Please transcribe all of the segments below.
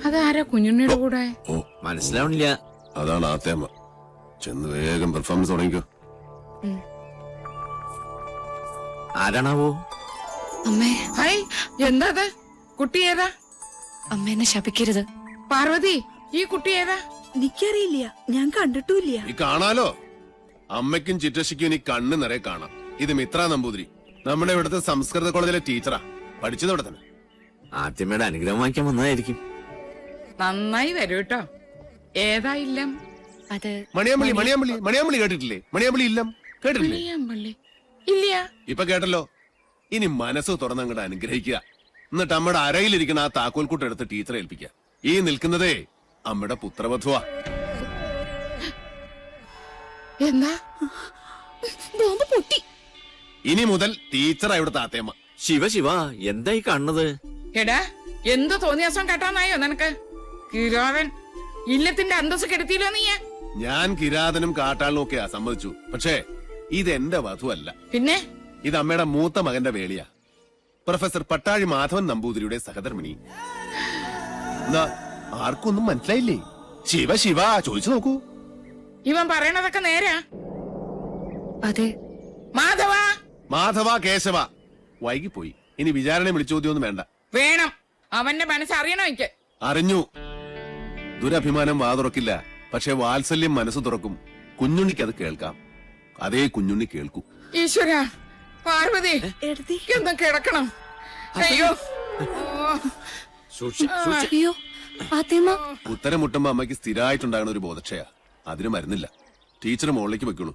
അതാരാ കുഞ്ഞുണ്ണിയുടെ കൂടെ? ഓ മനസ്സിലാവണില്ല. അതാണ് ആത്തേമ്മ. ചെന്ന് വേഗം പെർഫോമൻസ് തുടങ്ങിക്കോ. ആരാണാവോ? അമ്മേ, ഹായ്, എന്താ അത്? കുട്ടി ഏതാ? അമ്മ എന്നെ ശപിക്കരുത്. പാർവതി, ഈ കുട്ടി ഏതാ? എനിക്കറിയില്ല, ഞാൻ കണ്ടിട്ടുമില്ല. ഈ കാണാലോ, അമ്മയ്ക്കും ചിറ്റശിക്കും ഇനി കണ്ണ് നിറയെ കാണാം. ഇത് മിത്ര നമ്പൂതിരി, നമ്മുടെ ഇവിടുത്തെ സംസ്കൃത കോളേജിലെ ടീച്ചറാ. പഠിച്ചത് ഇവിടെ തന്നെ. ആദ്യമേടെ അനുഗ്രഹം വാങ്ങിക്കാൻ വന്നതായിരിക്കും. നന്നായി വരൂ കേട്ടോ. ഏതാ ഇല്ലം? അത് മണിയാമ്പള്ളി. മണിയാമ്പള്ളി മണിയാമ്പള്ളി കേട്ടിട്ടില്ലേ? മണിയാമ്പള്ളി ഇല്ലം കേട്ടിട്ടില്ലേ? മണിയാമ്പള്ളി ഇല്ല. ഇപ്പൊ കേട്ടല്ലോ. ഇനി മനസ്സ് തുറന്നങ്ങോട്ട് അനുഗ്രഹിക്കുക. എന്നിട്ട് അമ്മയുടെ അരയിലിരിക്കുന്ന ആ താക്കോൽക്കൂട്ട് എടുത്ത് ടീച്ചറെ ഏൽപ്പിക്കുക. ഈ നിൽക്കുന്നതേ അമ്മയുടെ പുത്രവധുവാ. എന്താ? ബോംബ് പൊട്ടി. ഇനി മുതൽ ടീച്ചറാ ഇവിടുത്തെ ആത്തേമ്മ. ശിവ ശിവ, എന്തായി കാണുന്നത്? എടാ, എന്ത് തോന്നിയാസം കേട്ടാന്നായോ നിനക്ക്? കിരാവൻ ഇല്ലത്തിന്റെ അന്തസ് കെടുത്തിയില്ലോ നീ. ഞാൻ കിരാതനും കാട്ടാളിനും ഒക്കെയാ സമ്മതിച്ചു. പക്ഷേ ഇതെന്റെ വധുവല്ല. പിന്നെ ഇത് അമ്മയുടെ മൂത്ത മകന്റെ വേളിയാ. പ്രൊഫസർ പട്ടാഴി മാധവൻ നമ്പൂതിരിയുടെ സഹധർമ്മിണി. എന്താ, ആർക്കൊന്നും മനസ്സിലായില്ലേ? ശിവ ശിവ ചോദിച്ചു നോക്കൂ. ഇവൻ പറയണതൊക്കെ നേരാ? അതെ. മാധവ, മാധവ, കേശവ. വൈകിപ്പോയി. ഇനി വിചാരണ വിളിച്ചോദ്യമൊന്നും വേണ്ട. വേണം. അവന്റെ മനസ്സറിയണോ എനിക്ക്? അറിഞ്ഞു. ദുരഭിമാനം വാതുറക്കില്ല, പക്ഷെ വാത്സല്യം മനസ്സ് തുറക്കും. കുഞ്ഞുണ്ണിക്ക് അത് കേൾക്കാം. അതേ കുഞ്ഞുണ്ണി കേൾക്കൂ. ഈശ്വര, പാർവതി ഒന്ന് കിടക്കണം. അയ്യോ, അയ്യോ, ആത്തേമ്മ. ഉത്തരം മുട്ടുമ്പോ അമ്മയ്ക്ക് സ്ഥിരമായിട്ടുണ്ടാകുന്ന ഒരു ബോധക്ഷയാ. അതിന് മരുന്നില്ല. ടീച്ചർ മുകളിലേക്ക് വെക്കുള്ളൂ.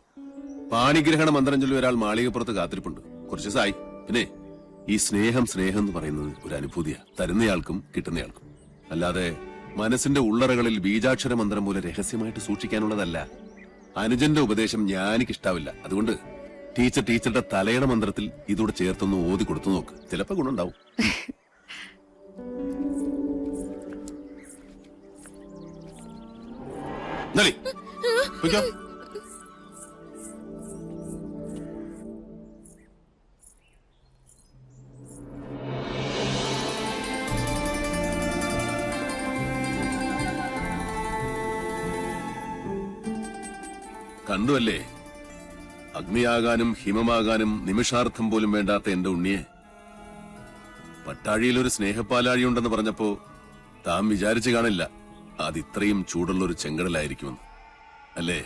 പാണിഗ്രഹണ മന്ത്രം ചൊല്ലി ഒരാൾ മാളികപ്പുറത്ത് കാത്തിരിപ്പുണ്ട്. കുറച്ച് ദിവസമായി. പിന്നെ ഈ സ്നേഹം എന്ന് പറയുന്നത് ഒരു അനുഭൂതിയാ, തരുന്നയാൾക്കും കിട്ടുന്നയാൾക്കും. അല്ലാതെ മനസ്സിന്റെ ഉള്ളറകളിൽ ബീജാക്ഷര മന്ത്രം പോലെ രഹസ്യമായിട്ട് സൂക്ഷിക്കാനുള്ളതല്ല. അനുജന്റെ ഉപദേശം ഞാനിക്കിഷ്ടാവില്ല. അതുകൊണ്ട് ടീച്ചറുടെ തലയുടെ മന്ത്രത്തിൽ ഇതോടെ ചേർത്തൊന്ന് ഓതി കൊടുത്തു നോക്ക്. ചിലപ്പോ ഗുണുണ്ടാവും. കണ്ടുവല്ലേ, അഗ്നിയാകാനും ഹിമമാകാനും നിമിഷാർത്ഥം പോലും വേണ്ടാത്ത എന്റെ ഉണ്ണിയെ. പട്ടാഴിയിൽ ഒരു സ്നേഹപ്പാലാഴിയുണ്ടെന്ന് പറഞ്ഞപ്പോ താൻ വിചാരിച്ചു കാണില്ല അതിത്രയും ചൂടുള്ളൊരു ചെങ്കടലായിരിക്കുമെന്ന്. അല്ലേ?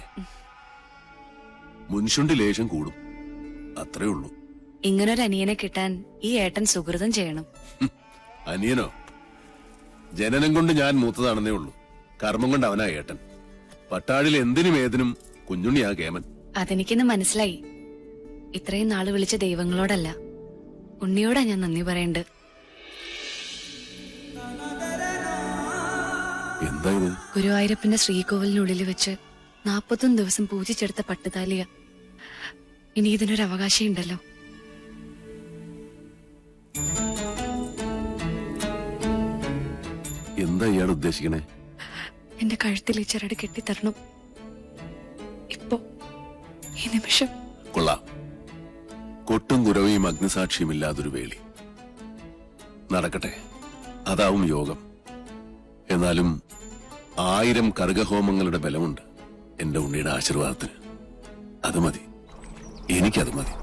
മുൻഷുണ്ടി ലേശം കൂടും, അത്രേ ഉള്ളൂ. ഇങ്ങനൊരു അനിയനെ കിട്ടാൻ ഈ ഏട്ടൻ സുഹൃതം ചെയ്യണം. അനിയനോ? ജനനം കൊണ്ട് ഞാൻ മൂത്തതാണെന്നേ ഉള്ളൂ. കർമ്മം കൊണ്ട് അവനാ ഏട്ടൻ. പട്ടാഴിൽ എന്തിനും ഏതിനും കുഞ്ഞുണ്ണിയാ കേമൻ. അതെനിക്കിന്ന് മനസ്സിലായി. ഇത്രയും നാള് വിളിച്ച ദൈവങ്ങളോടല്ല, ഉണ്ണിയോടാ ഞാൻ നന്ദി പറയണ്ട്. എന്താ ഇത്? ഗുരുവായൂരപ്പന്റെ ശ്രീകോവിലിനുള്ളിൽ വെച്ച് 41 ദിവസം പൂജിച്ചെടുത്ത പട്ടുതാലിയ. ഇനി ഇതിനൊരു അവകാശം ഉണ്ടല്ലോ. എന്താ ഇയാൾ ഉദ്ദേശിക്കണേ? എന്റെ കഴുത്തിൽ ഈ ചരട് കെട്ടിത്തരണം. ഇപ്പോ ഈ നിമിഷം. കൊള്ളാം. കൊട്ടും കുരവയും അഗ്നിസാക്ഷിയുമില്ലാതൊരു വേളി നടക്കട്ടെ. അതാവും യോഗം. എന്നാലും 1000 കർഗഹോമങ്ങളുടെ ബലമുണ്ട് എന്റെ ഉണ്ണിയുടെ ആശീർവാദത്തിന്. അത് മതി, എനിക്കത് മതി.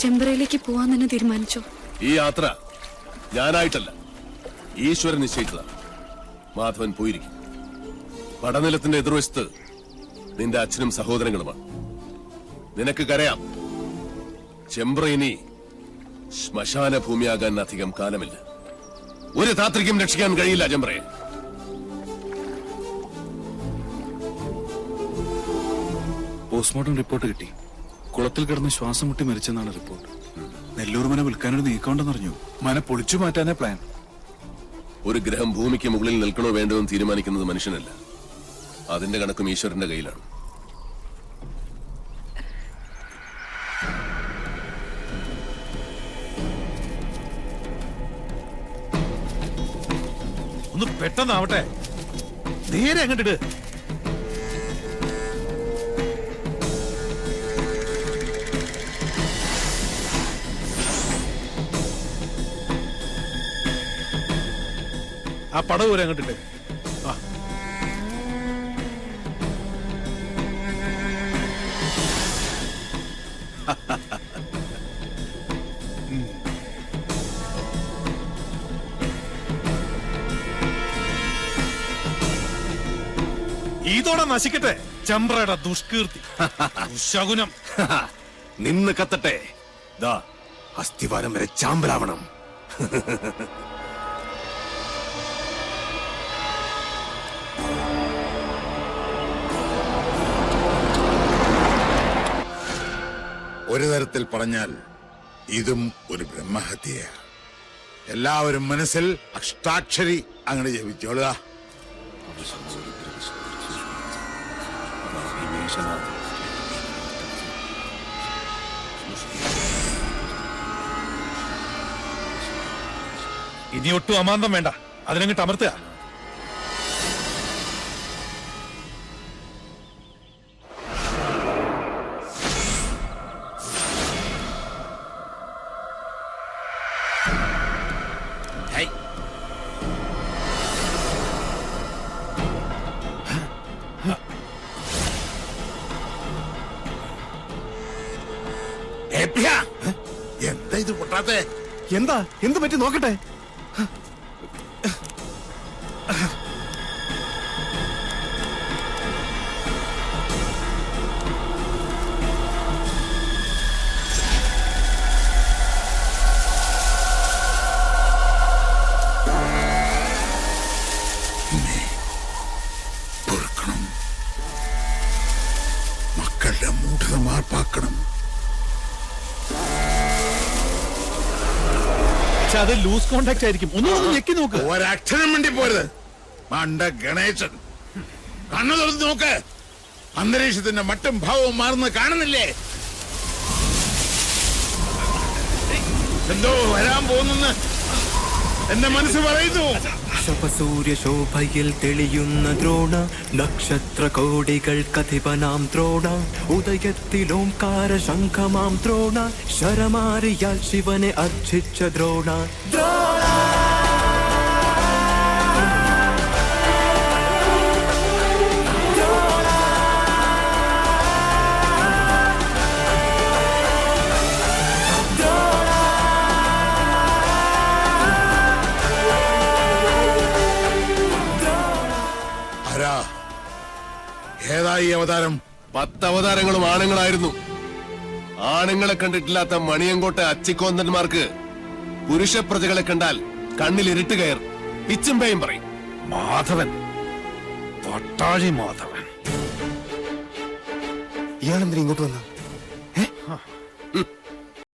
ചെമ്പറയിലേക്ക് പോവാൻ തന്നെ തീരുമാനിച്ചോ? ഈ യാത്ര ഞാനായിട്ടല്ല, ഈശ്വരൻ നിശ്ചയിച്ചതാണ്. മാധവൻ പോയിരിക്കും. പടനിലത്തിന്റെ എതിർവശത്ത് നിന്റെ അച്ഛനും സഹോദരങ്ങളുമാണ്. നിനക്ക് കരയാം. ചെമ്പ്ര ഇനി ശ്മശാന ഭൂമിയാകാൻ അധികം കാലമില്ല. ഒരു താത്രിക്കും രക്ഷിക്കാൻ കഴിയില്ല ചെമ്പ്രയെ. പോസ്റ്റ്മോർട്ടം റിപ്പോർട്ട് കിട്ടി. കുളത്തിൽ കിടന്ന് ശ്വാസം മുട്ടി മരിച്ചെന്നാണ് റിപ്പോർട്ട്. നെല്ലൂർ മന വിൽക്കാനൊരു നീക്കമുണ്ടെന്നറിഞ്ഞു. മന പൊളിച്ചു മാറ്റാനേ പ്ലാൻ. ഒരു ഗ്രഹം ഭൂമിക്ക് മുകളിൽ നിൽക്കണോ വേണ്ടോ എന്ന് തീരുമാനിക്കുന്നത് മനുഷ്യനല്ല. അതിന്റെ കണക്കും ഈശ്വരന്റെ കയ്യിലാണ്. ഒന്ന് പെട്ടെന്നാവട്ടെ. നേരെ അങ്ങോട്ടിട്ട് ആ പടവ് വരെ അങ്ങോട്ടില്ലേ. ആ ഇതോടെ നശിക്കട്ടെ ചമ്പ്രയുടെ ദുഷ്കീർത്തി, ദുശകുനം. നിന്ന് കത്തട്ടെ. ദാ അസ്ഥിവാരം വരെ ചാമ്പലാവണം. ഒരു തരത്തിൽ പറഞ്ഞാൽ ഇതും ഒരു ബ്രഹ്മഹത്യയാണ്. എല്ലാവരും മനസ്സിൽ അഷ്ടാക്ഷരി അങ്ങനെ ജപിച്ചോളുക. ഇനി ഒട്ടും അമാന്തം വേണ്ട, അതിനങ്ങിട്ട് അമർത്തുക. എന്താ ഇത് പൊട്ടാത്തെ? എന്താ എന്ത് പറ്റി നോക്കട്ടെ. പൊറുക്കണം, മക്കളുടെ മൂഢത മാർപ്പാക്കണം. അത് ലൂസ് കോണ്ടാക്ട് ആയിരിക്കും. ഒന്നും ഞെക്കി നോക്ക്. ഒരക്ഷരം വേണ്ടി പോരുത്. മണ്ട ഗണേശൻ, കണ്ണു തുറന്ന് നോക്ക്. അന്തരീക്ഷത്തിന്റെ മട്ടും ഭാവവും മാറുന്നത് കാണുന്നില്ലേ? എന്തോ വരാൻ പോകുന്നെന്ന് എന്റെ മനസ്സ് പറയുന്നു. ശോഭയിൽ തെളിയുന്ന ദ്രോണ, നക്ഷത്ര കോടികൾ കഥിപനാം ദ്രോണ, ഉദയത്തിലോംകാര ശംഖമാം ദ്രോണ, ശരമാരിയാൽ ശിവനെ അർച്ചിച്ച ദ്രോണ. ഏതായി അവതാരം? 10 അവതാരങ്ങളും ആണുങ്ങളായിരുന്നു. ആണുങ്ങളെ കണ്ടിട്ടില്ലാത്ത മണിയങ്കോട്ടെ അച്ചിക്കോന്തന്മാർക്ക് പുരുഷ പ്രജകളെ കണ്ടാൽ കണ്ണിൽ ഇരുട്ട് കയർ പിച്ചും പേയും പറയും. മാധവൻ, പട്ടാഴി മാധവൻ. ഇയാളെന്തിനാ ഇങ്ങോട്ട് വന്ന?